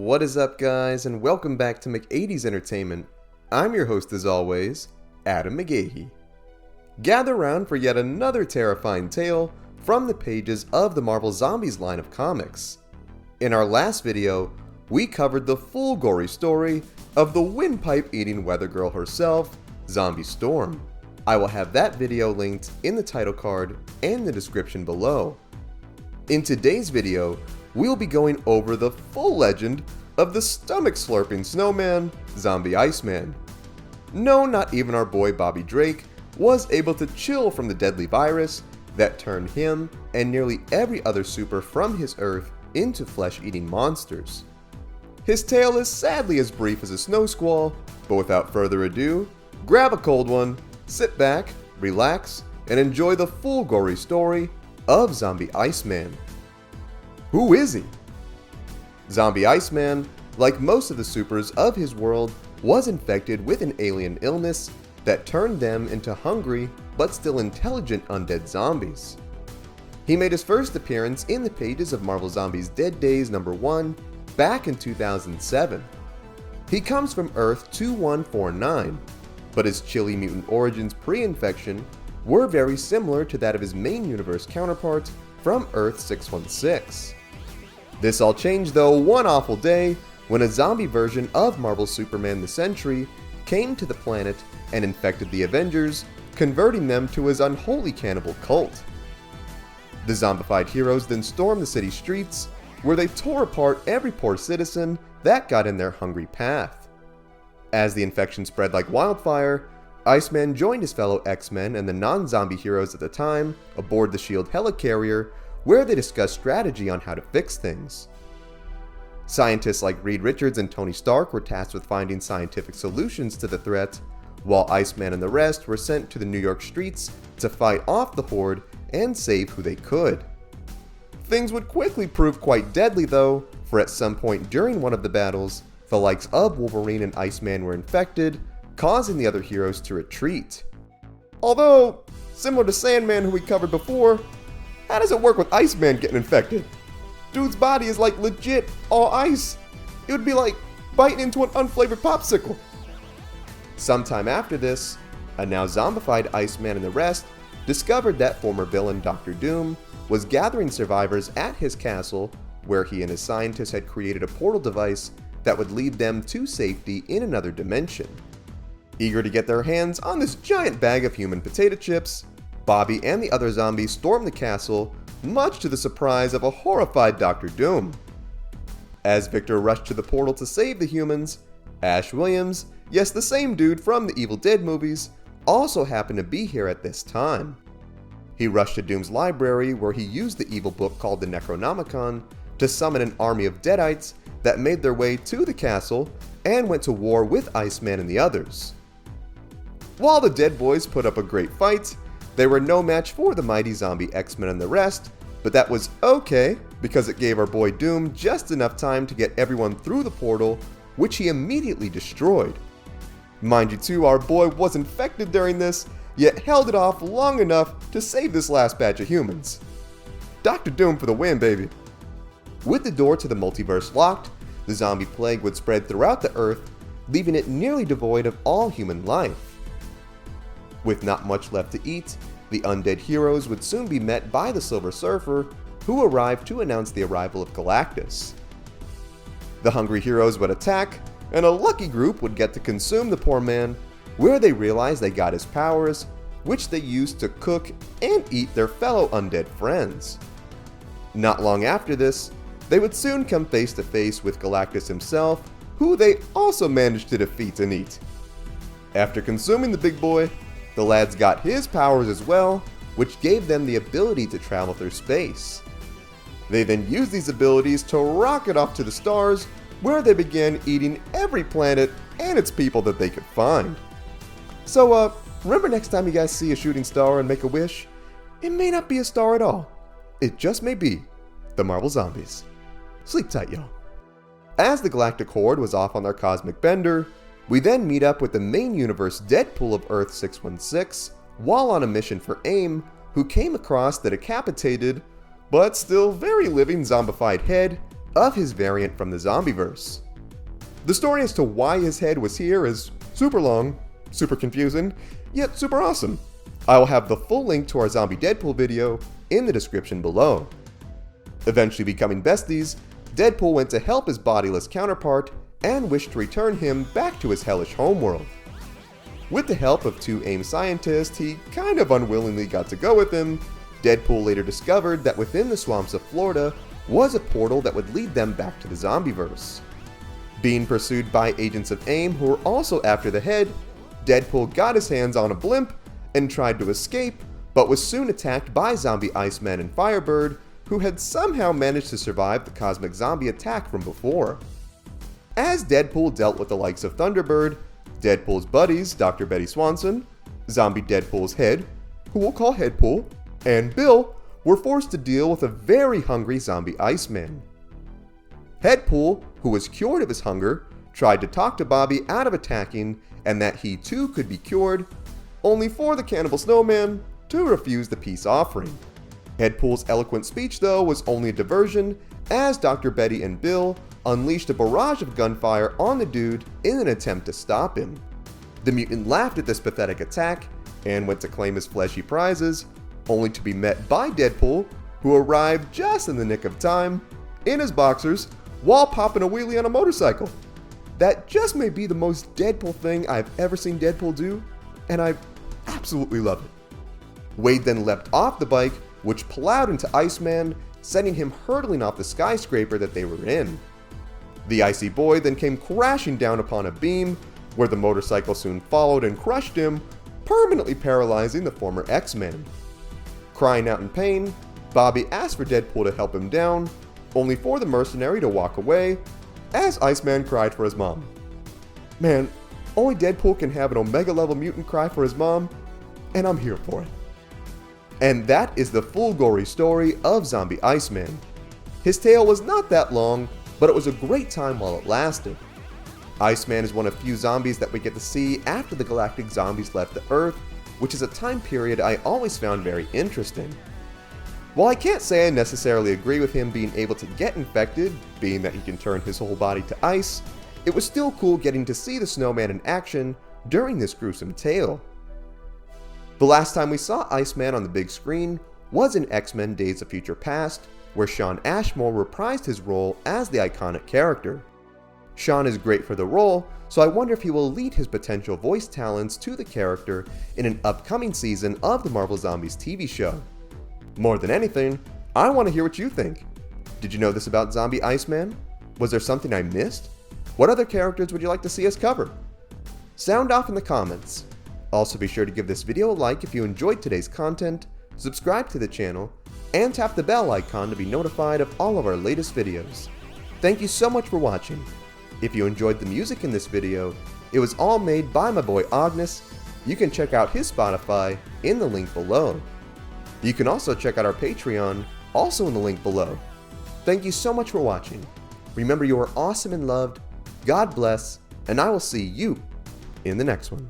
What is up, guys, and welcome back to McAdee's Entertainment. I'm your host as always, Adam McGahee. Gather round for yet another terrifying tale from the pages of the Marvel Zombies line of comics. In our last video, we covered the full gory story of the windpipe-eating weather girl herself, Zombie Storm. I will have that video linked in the title card and the description below. In today's video, we'll be going over the full legend of the stomach-slurping snowman, Zombie Iceman. No, not even our boy Bobby Drake was able to chill from the deadly virus that turned him and nearly every other super from his Earth into flesh-eating monsters. His tale is sadly as brief as a snow squall, but without further ado, grab a cold one, sit back, relax, and enjoy the full gory story of Zombie Iceman. Who is he? Zombie Iceman, like most of the supers of his world, was infected with an alien illness that turned them into hungry but still intelligent undead zombies. He made his first appearance in the pages of Marvel Zombies Dead Days #1 back in 2007. He comes from Earth 2149, but his chilly mutant origins pre-infection were very similar to that of his main universe counterpart from Earth 616. This all changed though one awful day when a zombie version of Marvel's Superman the Sentry came to the planet and infected the Avengers, converting them to his unholy cannibal cult. The zombified heroes then stormed the city streets, where they tore apart every poor citizen that got in their hungry path. As the infection spread like wildfire, Iceman joined his fellow X-Men and the non-zombie heroes at the time aboard the S.H.I.E.L.D. helicarrier, where they discussed strategy on how to fix things. Scientists like Reed Richards and Tony Stark were tasked with finding scientific solutions to the threat, while Iceman and the rest were sent to the New York streets to fight off the horde and save who they could. Things would quickly prove quite deadly though, for at some point during one of the battles, the likes of Wolverine and Iceman were infected, causing the other heroes to retreat. Although, similar to Sandman who we covered before, how does it work with Iceman getting infected? Dude's body is like legit all ice. It would be like biting into an unflavored popsicle. Sometime after this, a now zombified Iceman and the rest discovered that former villain Dr. Doom was gathering survivors at his castle, where he and his scientists had created a portal device that would lead them to safety in another dimension. Eager to get their hands on this giant bag of human potato chips, Bobby and the other zombies stormed the castle, much to the surprise of a horrified Dr. Doom. As Victor rushed to the portal to save the humans, Ash Williams, yes, the same dude from the Evil Dead movies, also happened to be here at this time. He rushed to Doom's library, where he used the evil book called the Necronomicon to summon an army of Deadites that made their way to the castle and went to war with Iceman and the others. While the Dead Boys put up a great fight, they were no match for the mighty zombie X-Men and the rest, but that was okay because it gave our boy Doom just enough time to get everyone through the portal, which he immediately destroyed. Mind you too, our boy was infected during this, yet held it off long enough to save this last batch of humans. Dr. Doom for the win, baby! With the door to the multiverse locked, the zombie plague would spread throughout the Earth, leaving it nearly devoid of all human life. With not much left to eat, the undead heroes would soon be met by the Silver Surfer, who arrived to announce the arrival of Galactic. The hungry heroes would attack, and a lucky group would get to consume the poor man, where they realized they got his powers, which they used to cook and eat their fellow undead friends. Not long after this, they would soon come face to face with Galactic himself, who they also managed to defeat and eat. After consuming the big boy, the lads got his powers as well, which gave them the ability to travel through space. They then used these abilities to rocket off to the stars, where they began eating every planet and its people that they could find. So remember next time you guys see a shooting star and make a wish, it may not be a star at all. It just may be the Marvel Zombies. Sleep tight, y'all. As the Galactic Horde was off on their cosmic bender, we then meet up with the main universe Deadpool of Earth 616 while on a mission for AIM, who came across the decapitated, but still very living zombified head of his variant from the Zombieverse. The story as to why his head was here is super long, super confusing, yet super awesome. I will have the full link to our Zombie Deadpool video in the description below. Eventually becoming besties, Deadpool went to help his bodiless counterpart and wished to return him back to his hellish homeworld. With the help of two AIM scientists, he kind of unwillingly got to go with him. Deadpool later discovered that within the swamps of Florida was a portal that would lead them back to the Zombieverse. Being pursued by agents of AIM who were also after the head, Deadpool got his hands on a blimp and tried to escape, but was soon attacked by Zombie Iceman and Firebird, who had somehow managed to survive the cosmic zombie attack from before. As Deadpool dealt with the likes of Thunderbird, Deadpool's buddies, Dr. Betty Swanson, Zombie Deadpool's head, who we'll call Headpool, and Bill were forced to deal with a very hungry Zombie Iceman. Headpool, who was cured of his hunger, tried to talk to Bobby out of attacking and that he too could be cured, only for the Cannibal Snowman to refuse the peace offering. Headpool's eloquent speech, though, was only a diversion, as Dr. Betty and Bill unleashed a barrage of gunfire on the dude in an attempt to stop him. The mutant laughed at this pathetic attack and went to claim his fleshy prizes, only to be met by Deadpool, who arrived just in the nick of time, in his boxers, while popping a wheelie on a motorcycle. That just may be the most Deadpool thing I've ever seen Deadpool do, and I absolutely love it. Wade then leapt off the bike, which plowed into Iceman, sending him hurtling off the skyscraper that they were in. The icy boy then came crashing down upon a beam, where the motorcycle soon followed and crushed him, permanently paralyzing the former X-Men. Crying out in pain, Bobby asked for Deadpool to help him down, only for the mercenary to walk away, as Iceman cried for his mom. Man, only Deadpool can have an Omega-level mutant cry for his mom, and I'm here for it. And that is the full gory story of Zombie Iceman. His tale was not that long, but it was a great time while it lasted. Iceman is one of few zombies that we get to see after the Galactic zombies left the Earth, which is a time period I always found very interesting. While I can't say I necessarily agree with him being able to get infected, being that he can turn his whole body to ice, it was still cool getting to see the Snowman in action during this gruesome tale. The last time we saw Iceman on the big screen was in X-Men Days of Future Past, where Shawn Ashmore reprised his role as the iconic character. Shawn is great for the role, so I wonder if he will lead his potential voice talents to the character in an upcoming season of the Marvel Zombies TV show. More than anything, I want to hear what you think. Did you know this about Zombie Iceman? Was there something I missed? What other characters would you like to see us cover? Sound off in the comments. Also be sure to give this video a like if you enjoyed today's content, subscribe to the channel, and tap the bell icon to be notified of all of our latest videos. Thank you so much for watching. If you enjoyed the music in this video, it was all made by my boy Ognihs. You can check out his Spotify in the link below. You can also check out our Patreon, also in the link below. Thank you so much for watching. Remember, you are awesome and loved. God bless, and I will see you in the next one.